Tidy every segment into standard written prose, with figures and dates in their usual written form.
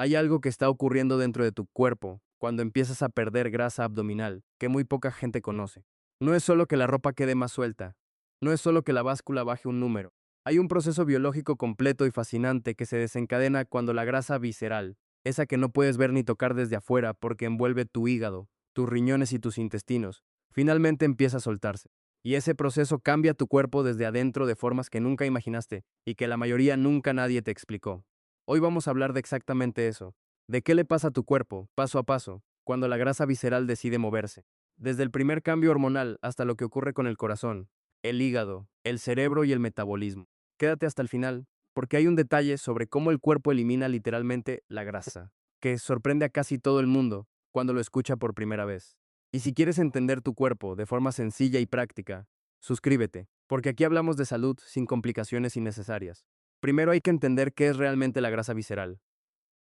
Hay algo que está ocurriendo dentro de tu cuerpo cuando empiezas a perder grasa abdominal que muy poca gente conoce. No es solo que la ropa quede más suelta, no es solo que la báscula baje un número. Hay un proceso biológico completo y fascinante que se desencadena cuando la grasa visceral, esa que no puedes ver ni tocar desde afuera porque envuelve tu hígado, tus riñones y tus intestinos, finalmente empieza a soltarse. Y ese proceso cambia tu cuerpo desde adentro de formas que nunca imaginaste y que la mayoría nunca nadie te explicó. Hoy vamos a hablar de exactamente eso, de qué le pasa a tu cuerpo, paso a paso, cuando la grasa visceral decide moverse. Desde el primer cambio hormonal hasta lo que ocurre con el corazón, el hígado, el cerebro y el metabolismo. Quédate hasta el final, porque hay un detalle sobre cómo el cuerpo elimina literalmente la grasa, que sorprende a casi todo el mundo cuando lo escucha por primera vez. Y si quieres entender tu cuerpo de forma sencilla y práctica, suscríbete, porque aquí hablamos de salud sin complicaciones innecesarias. Primero hay que entender qué es realmente la grasa visceral.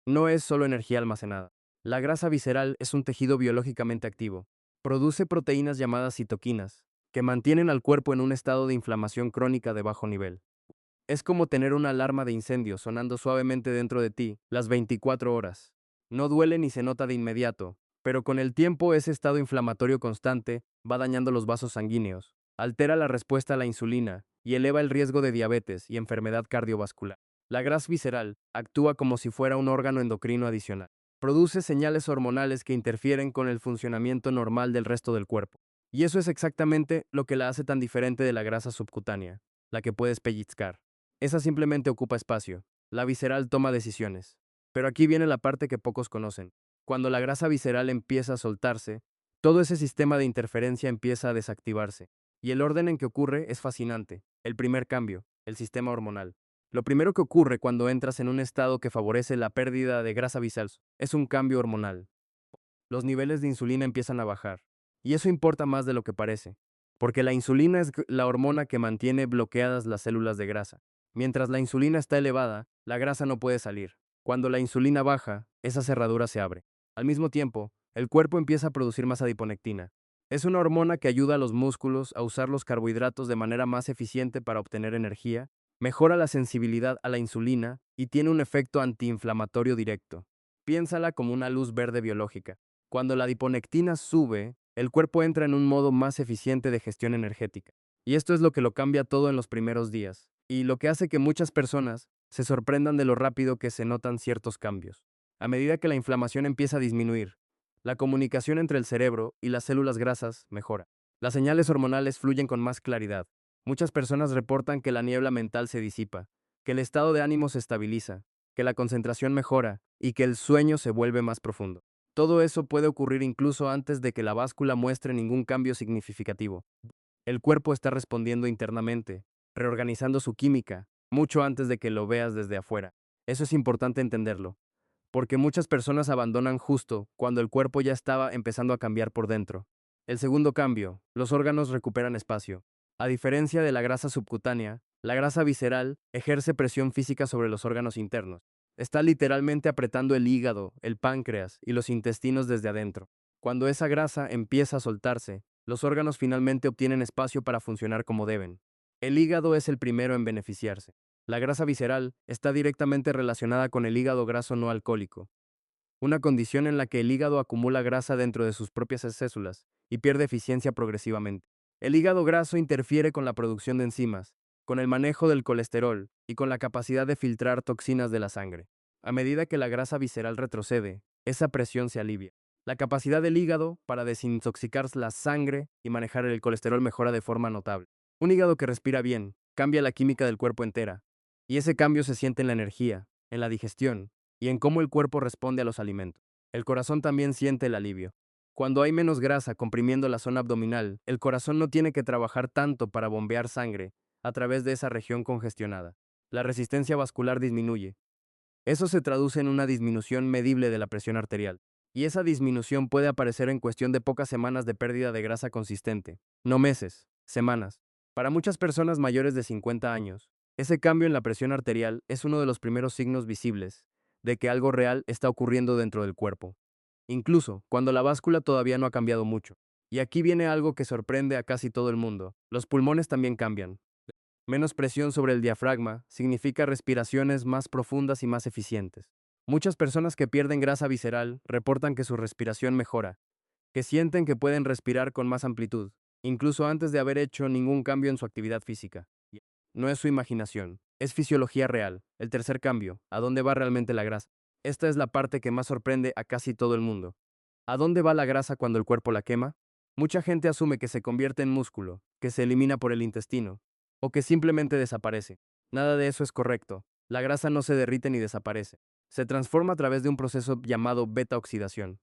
No es solo energía almacenada. La grasa visceral es un tejido biológicamente activo. Produce proteínas llamadas citoquinas, que mantienen al cuerpo en un estado de inflamación crónica de bajo nivel. Es como tener una alarma de incendio sonando suavemente dentro de ti las 24 horas. No duele ni se nota de inmediato, pero con el tiempo ese estado inflamatorio constante va dañando los vasos sanguíneos, altera la respuesta a la insulina y eleva el riesgo de diabetes y enfermedad cardiovascular. La grasa visceral actúa como si fuera un órgano endocrino adicional. Produce señales hormonales que interfieren con el funcionamiento normal del resto del cuerpo. Y eso es exactamente lo que la hace tan diferente de la grasa subcutánea, la que puedes pellizcar. Esa simplemente ocupa espacio. La visceral toma decisiones. Pero aquí viene la parte que pocos conocen. Cuando la grasa visceral empieza a soltarse, todo ese sistema de interferencia empieza a desactivarse. Y el orden en que ocurre es fascinante. El primer cambio, el sistema hormonal. Lo primero que ocurre cuando entras en un estado que favorece la pérdida de grasa visceral es un cambio hormonal. Los niveles de insulina empiezan a bajar. Y eso importa más de lo que parece, porque la insulina es la hormona que mantiene bloqueadas las células de grasa. Mientras la insulina está elevada, la grasa no puede salir. Cuando la insulina baja, esa cerradura se abre. Al mismo tiempo, el cuerpo empieza a producir más adiponectina. Es una hormona que ayuda a los músculos a usar los carbohidratos de manera más eficiente para obtener energía, mejora la sensibilidad a la insulina y tiene un efecto antiinflamatorio directo. Piénsala como una luz verde biológica. Cuando la adiponectina sube, el cuerpo entra en un modo más eficiente de gestión energética. Y esto es lo que lo cambia todo en los primeros días, y lo que hace que muchas personas se sorprendan de lo rápido que se notan ciertos cambios. A medida que la inflamación empieza a disminuir, la comunicación entre el cerebro y las células grasas mejora. Las señales hormonales fluyen con más claridad. Muchas personas reportan que la niebla mental se disipa, que el estado de ánimo se estabiliza, que la concentración mejora y que el sueño se vuelve más profundo. Todo eso puede ocurrir incluso antes de que la báscula muestre ningún cambio significativo. El cuerpo está respondiendo internamente, reorganizando su química, mucho antes de que lo veas desde afuera. Eso es importante entenderlo, porque muchas personas abandonan justo cuando el cuerpo ya estaba empezando a cambiar por dentro. El segundo cambio, los órganos recuperan espacio. A diferencia de la grasa subcutánea, la grasa visceral ejerce presión física sobre los órganos internos. Está literalmente apretando el hígado, el páncreas y los intestinos desde adentro. Cuando esa grasa empieza a soltarse, los órganos finalmente obtienen espacio para funcionar como deben. El hígado es el primero en beneficiarse. La grasa visceral está directamente relacionada con el hígado graso no alcohólico, una condición en la que el hígado acumula grasa dentro de sus propias células y pierde eficiencia progresivamente. El hígado graso interfiere con la producción de enzimas, con el manejo del colesterol y con la capacidad de filtrar toxinas de la sangre. A medida que la grasa visceral retrocede, esa presión se alivia. La capacidad del hígado para desintoxicar la sangre y manejar el colesterol mejora de forma notable. Un hígado que respira bien cambia la química del cuerpo entera, y ese cambio se siente en la energía, en la digestión y en cómo el cuerpo responde a los alimentos. El corazón también siente el alivio. Cuando hay menos grasa comprimiendo la zona abdominal, el corazón no tiene que trabajar tanto para bombear sangre a través de esa región congestionada. La resistencia vascular disminuye. Eso se traduce en una disminución medible de la presión arterial. Y esa disminución puede aparecer en cuestión de pocas semanas de pérdida de grasa consistente, no meses, semanas. Para muchas personas mayores de 50 años, ese cambio en la presión arterial es uno de los primeros signos visibles de que algo real está ocurriendo dentro del cuerpo, incluso cuando la báscula todavía no ha cambiado mucho. Y aquí viene algo que sorprende a casi todo el mundo. Los pulmones también cambian. Menos presión sobre el diafragma significa respiraciones más profundas y más eficientes. Muchas personas que pierden grasa visceral reportan que su respiración mejora, que sienten que pueden respirar con más amplitud, incluso antes de haber hecho ningún cambio en su actividad física. No es su imaginación, es fisiología real. El tercer cambio, ¿a dónde va realmente la grasa? Esta es la parte que más sorprende a casi todo el mundo. ¿A dónde va la grasa cuando el cuerpo la quema? Mucha gente asume que se convierte en músculo, que se elimina por el intestino, o que simplemente desaparece. Nada de eso es correcto. La grasa no se derrite ni desaparece. Se transforma a través de un proceso llamado beta-oxidación.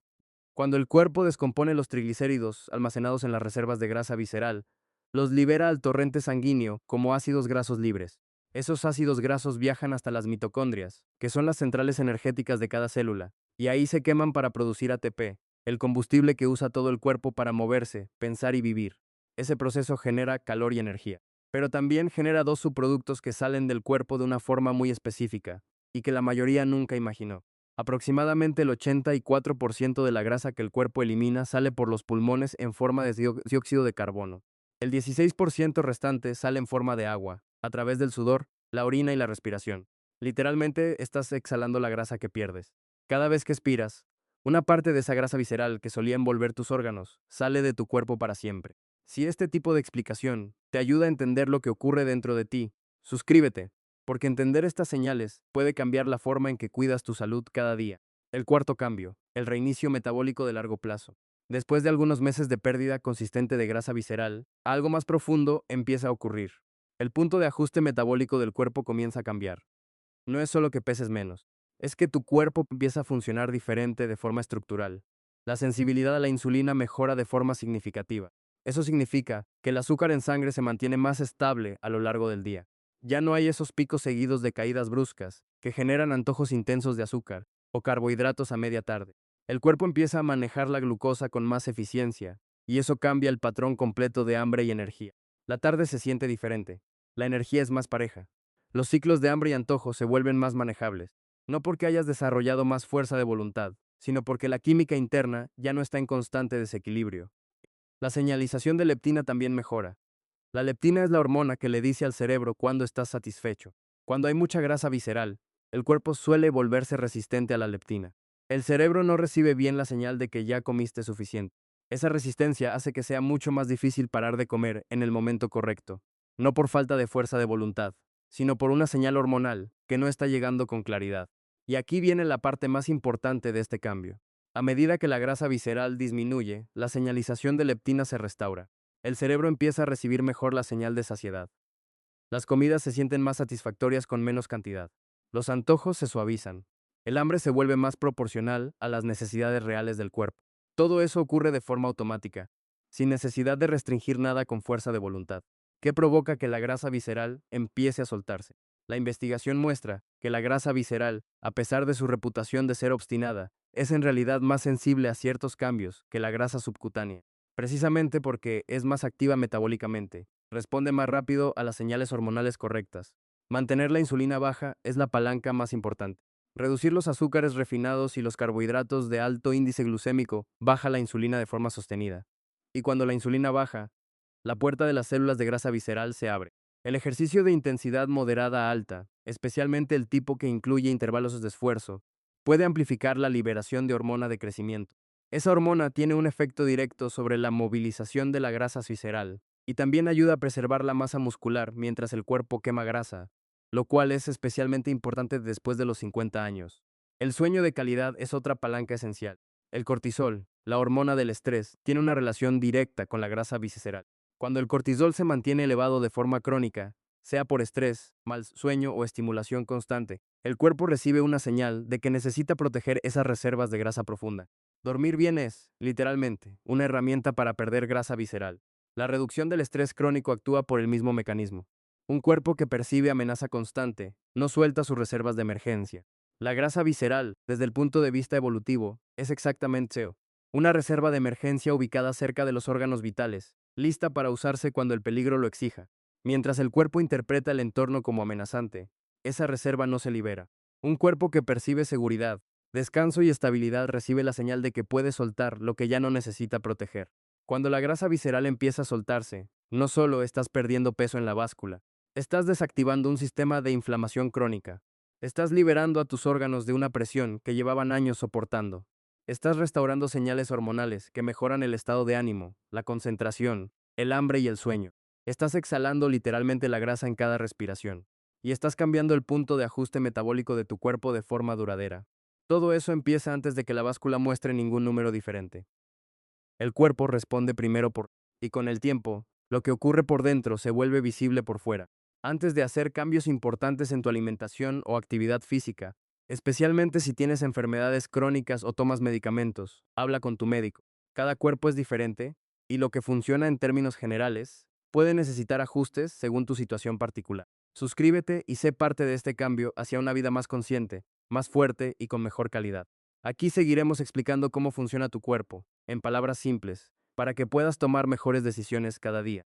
Cuando el cuerpo descompone los triglicéridos almacenados en las reservas de grasa visceral, los libera al torrente sanguíneo como ácidos grasos libres. Esos ácidos grasos viajan hasta las mitocondrias, que son las centrales energéticas de cada célula, y ahí se queman para producir ATP, el combustible que usa todo el cuerpo para moverse, pensar y vivir. Ese proceso genera calor y energía. Pero también genera dos subproductos que salen del cuerpo de una forma muy específica, y que la mayoría nunca imaginó. Aproximadamente el 84% de la grasa que el cuerpo elimina sale por los pulmones en forma de dióxido de carbono. El 16% restante sale en forma de agua, a través del sudor, la orina y la respiración. Literalmente estás exhalando la grasa que pierdes. Cada vez que expiras, una parte de esa grasa visceral que solía envolver tus órganos sale de tu cuerpo para siempre. Si este tipo de explicación te ayuda a entender lo que ocurre dentro de ti, suscríbete, porque entender estas señales puede cambiar la forma en que cuidas tu salud cada día. El cuarto cambio, el reinicio metabólico de largo plazo. Después de algunos meses de pérdida consistente de grasa visceral, algo más profundo empieza a ocurrir. El punto de ajuste metabólico del cuerpo comienza a cambiar. No es solo que peses menos, es que tu cuerpo empieza a funcionar diferente de forma estructural. La sensibilidad a la insulina mejora de forma significativa. Eso significa que el azúcar en sangre se mantiene más estable a lo largo del día. Ya no hay esos picos seguidos de caídas bruscas que generan antojos intensos de azúcar o carbohidratos a media tarde. El cuerpo empieza a manejar la glucosa con más eficiencia y eso cambia el patrón completo de hambre y energía. La tarde se siente diferente. La energía es más pareja. Los ciclos de hambre y antojo se vuelven más manejables, no porque hayas desarrollado más fuerza de voluntad, sino porque la química interna ya no está en constante desequilibrio. La señalización de leptina también mejora. La leptina es la hormona que le dice al cerebro cuando estás satisfecho. Cuando hay mucha grasa visceral, el cuerpo suele volverse resistente a la leptina. El cerebro no recibe bien la señal de que ya comiste suficiente. Esa resistencia hace que sea mucho más difícil parar de comer en el momento correcto, no por falta de fuerza de voluntad, sino por una señal hormonal que no está llegando con claridad. Y aquí viene la parte más importante de este cambio. A medida que la grasa visceral disminuye, la señalización de leptina se restaura. El cerebro empieza a recibir mejor la señal de saciedad. Las comidas se sienten más satisfactorias con menos cantidad. Los antojos se suavizan. El hambre se vuelve más proporcional a las necesidades reales del cuerpo. Todo eso ocurre de forma automática, sin necesidad de restringir nada con fuerza de voluntad. ¿Qué provoca que la grasa visceral empiece a soltarse? La investigación muestra que la grasa visceral, a pesar de su reputación de ser obstinada, es en realidad más sensible a ciertos cambios que la grasa subcutánea, precisamente porque es más activa metabólicamente, responde más rápido a las señales hormonales correctas. Mantener la insulina baja es la palanca más importante. Reducir los azúcares refinados y los carbohidratos de alto índice glucémico baja la insulina de forma sostenida. Y cuando la insulina baja, la puerta de las células de grasa visceral se abre. El ejercicio de intensidad moderada a alta, especialmente el tipo que incluye intervalos de esfuerzo, puede amplificar la liberación de hormona de crecimiento. Esa hormona tiene un efecto directo sobre la movilización de la grasa visceral y también ayuda a preservar la masa muscular mientras el cuerpo quema grasa, lo cual es especialmente importante después de los 50 años. El sueño de calidad es otra palanca esencial. El cortisol, la hormona del estrés, tiene una relación directa con la grasa visceral. Cuando el cortisol se mantiene elevado de forma crónica, sea por estrés, mal sueño o estimulación constante, el cuerpo recibe una señal de que necesita proteger esas reservas de grasa profunda. Dormir bien es, literalmente, una herramienta para perder grasa visceral. La reducción del estrés crónico actúa por el mismo mecanismo. Un cuerpo que percibe amenaza constante no suelta sus reservas de emergencia. La grasa visceral, desde el punto de vista evolutivo, es exactamente eso, una reserva de emergencia ubicada cerca de los órganos vitales, lista para usarse cuando el peligro lo exija. Mientras el cuerpo interpreta el entorno como amenazante, esa reserva no se libera. Un cuerpo que percibe seguridad, descanso y estabilidad recibe la señal de que puede soltar lo que ya no necesita proteger. Cuando la grasa visceral empieza a soltarse, no solo estás perdiendo peso en la báscula, estás desactivando un sistema de inflamación crónica. Estás liberando a tus órganos de una presión que llevaban años soportando. Estás restaurando señales hormonales que mejoran el estado de ánimo, la concentración, el hambre y el sueño. Estás exhalando literalmente la grasa en cada respiración. Y estás cambiando el punto de ajuste metabólico de tu cuerpo de forma duradera. Todo eso empieza antes de que la báscula muestre ningún número diferente. El cuerpo responde primero por... Y con el tiempo, lo que ocurre por dentro se vuelve visible por fuera. Antes de hacer cambios importantes en tu alimentación o actividad física, especialmente si tienes enfermedades crónicas o tomas medicamentos, habla con tu médico. Cada cuerpo es diferente y lo que funciona en términos generales puede necesitar ajustes según tu situación particular. Suscríbete y sé parte de este cambio hacia una vida más consciente, más fuerte y con mejor calidad. Aquí seguiremos explicando cómo funciona tu cuerpo, en palabras simples, para que puedas tomar mejores decisiones cada día.